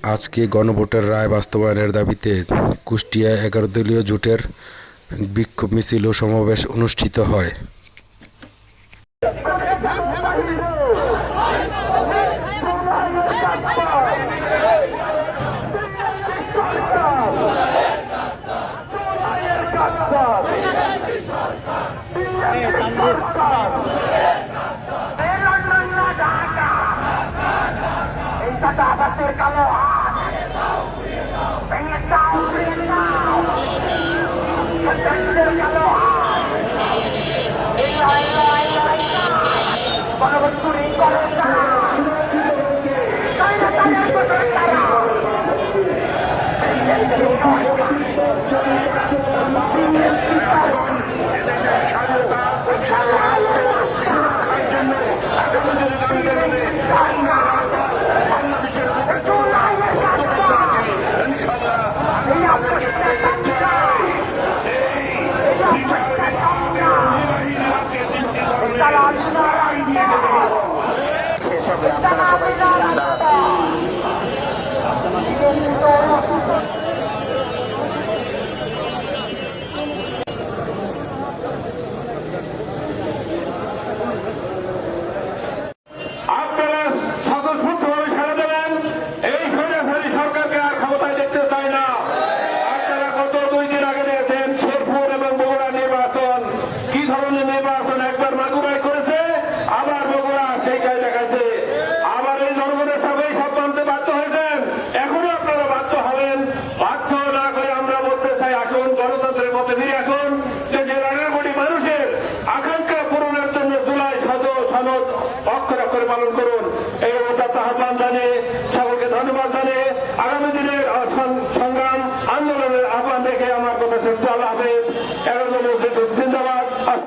আজকে গণভোটের রায় বাস্তবায়নের দাবিতে কুষ্টিয়ায় ১১ দলীয় জোটের বিক্ষোভ মিছিল ও সমাবেশ অনুষ্ঠিত হয়। অক্ষরে অক্ষরে পালন করুন। এই আহ্বান জানিয়ে সকলকে ধন্যবাদ জানিয়ে আগামী দিনের সংগ্রাম আন্দোলনের আহ্বান রেখে আমার কথা শেষ। আল্লাহ হাফেজ। 11 দলীয়